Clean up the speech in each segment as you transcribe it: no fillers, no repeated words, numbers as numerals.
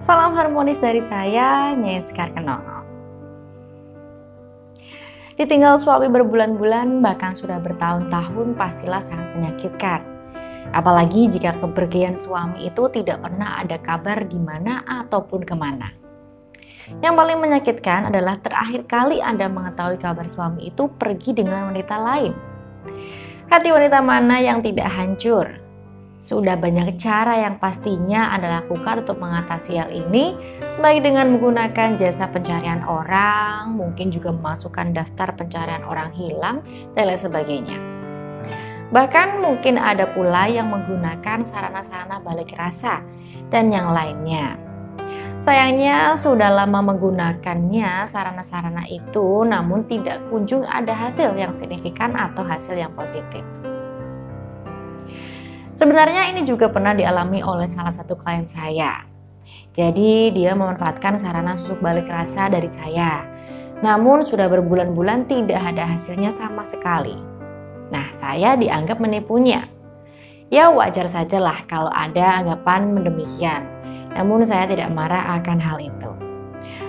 Salam harmonis dari saya, Nyai Sekar Kenono. Ditinggal suami berbulan-bulan, bahkan sudah bertahun-tahun pastilah sangat menyakitkan. Apalagi jika kepergian suami itu tidak pernah ada kabar di mana ataupun kemana. Yang paling menyakitkan adalah terakhir kali Anda mengetahui kabar suami itu pergi dengan wanita lain. Hati wanita mana yang tidak hancur? Sudah banyak cara yang pastinya Anda lakukan untuk mengatasi hal ini, baik dengan menggunakan jasa pencarian orang, mungkin juga memasukkan daftar pencarian orang hilang, dan lain sebagainya. Bahkan mungkin ada pula yang menggunakan sarana-sarana balik rasa dan yang lainnya. Sayangnya sudah lama menggunakannya sarana-sarana itu, namun tidak kunjung ada hasil yang signifikan atau hasil yang positif. Sebenarnya ini juga pernah dialami oleh salah satu klien saya. Jadi dia memanfaatkan sarana susuk balik rasa dari saya. Namun sudah berbulan-bulan tidak ada hasilnya sama sekali. Nah, saya dianggap menipunya. Ya wajar sajalah kalau ada anggapan demikian. Namun saya tidak marah akan hal itu.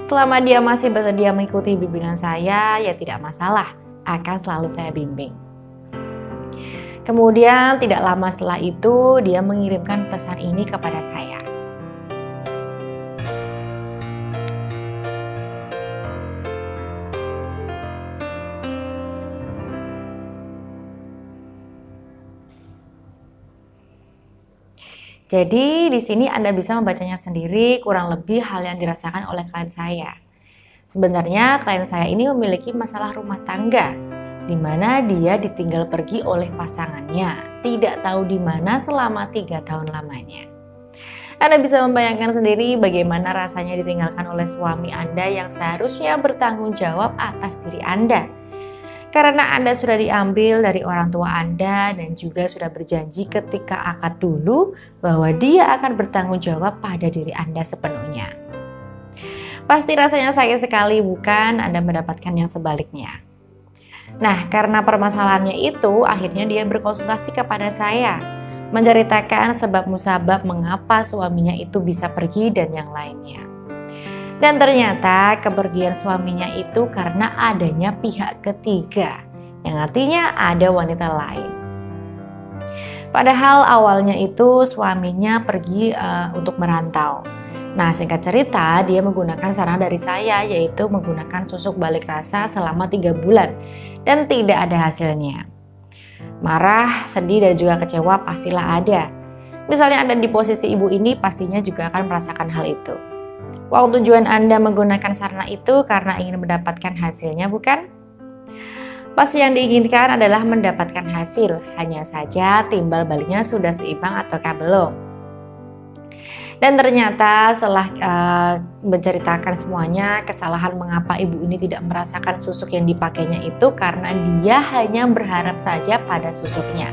Selama dia masih bersedia mengikuti bimbingan saya, ya tidak masalah. Akan selalu saya bimbing. Kemudian tidak lama setelah itu dia mengirimkan pesan ini kepada saya. Jadi di sini Anda bisa membacanya sendiri kurang lebih hal yang dirasakan oleh klien saya. Sebenarnya klien saya ini memiliki masalah rumah tangga, di mana dia ditinggal pergi oleh pasangannya, tidak tahu di mana selama 3 tahun lamanya. Anda bisa membayangkan sendiri bagaimana rasanya ditinggalkan oleh suami Anda yang seharusnya bertanggung jawab atas diri Anda. Karena Anda sudah diambil dari orang tua Anda dan juga sudah berjanji ketika akad dulu bahwa dia akan bertanggung jawab pada diri Anda sepenuhnya. Pasti rasanya sakit sekali, bukan? Anda mendapatkan yang sebaliknya. Nah, karena permasalahannya itu, akhirnya dia berkonsultasi kepada saya, menceritakan sebab musabab mengapa suaminya itu bisa pergi dan yang lainnya. Dan ternyata kepergian suaminya itu karena adanya pihak ketiga, yang artinya ada wanita lain. Padahal awalnya itu suaminya pergi untuk merantau. Nah, singkat cerita dia menggunakan saran dari saya, yaitu menggunakan susuk balik rasa selama 3 bulan dan tidak ada hasilnya. Marah, sedih dan juga kecewa pastilah ada. Misalnya Anda di posisi ibu ini pastinya juga akan merasakan hal itu. Wow, tujuan Anda menggunakan sarana itu karena ingin mendapatkan hasilnya, bukan? Pasti yang diinginkan adalah mendapatkan hasil, hanya saja timbal baliknya sudah seimbang ataukah belum. Dan ternyata setelah menceritakan semuanya, kesalahan mengapa ibu ini tidak merasakan susuk yang dipakainya itu karena dia hanya berharap saja pada susuknya.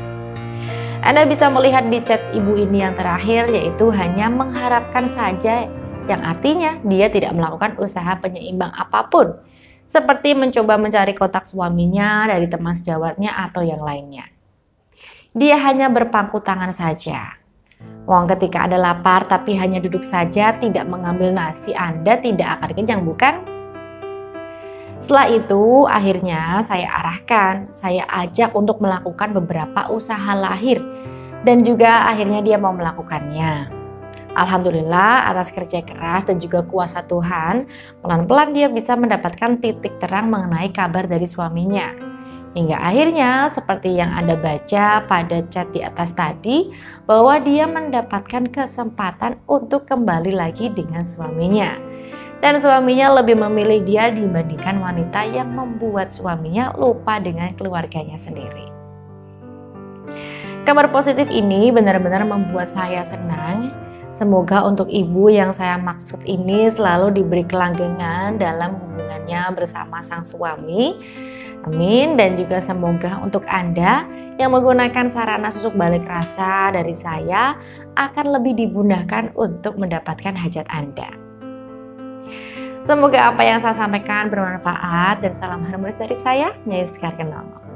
Anda bisa melihat di chat ibu ini yang terakhir, yaitu hanya mengharapkan saja, yang artinya dia tidak melakukan usaha penyeimbang apapun, seperti mencoba mencari kontak suaminya dari teman sejawatnya atau yang lainnya. Dia hanya berpangku tangan saja. Wong, ketika Anda lapar tapi hanya duduk saja tidak mengambil nasi, Anda tidak akan kenyang, bukan? Setelah itu akhirnya saya arahkan, saya ajak untuk melakukan beberapa usaha lahir dan juga akhirnya dia mau melakukannya. Alhamdulillah atas kerja keras dan juga kuasa Tuhan, pelan-pelan dia bisa mendapatkan titik terang mengenai kabar dari suaminya. Hingga akhirnya seperti yang Anda baca pada chat di atas tadi, bahwa dia mendapatkan kesempatan untuk kembali lagi dengan suaminya. Dan suaminya lebih memilih dia dibandingkan wanita yang membuat suaminya lupa dengan keluarganya sendiri. Kabar positif ini benar-benar membuat saya senang. Semoga untuk ibu yang saya maksud ini selalu diberi kelanggengan dalam hubungannya bersama sang suami. Amin. Dan juga semoga untuk Anda yang menggunakan sarana susuk balik rasa dari saya akan lebih dimudahkan untuk mendapatkan hajat Anda. Semoga apa yang saya sampaikan bermanfaat dan salam harmonis dari saya, Nyai Sekar Kenono.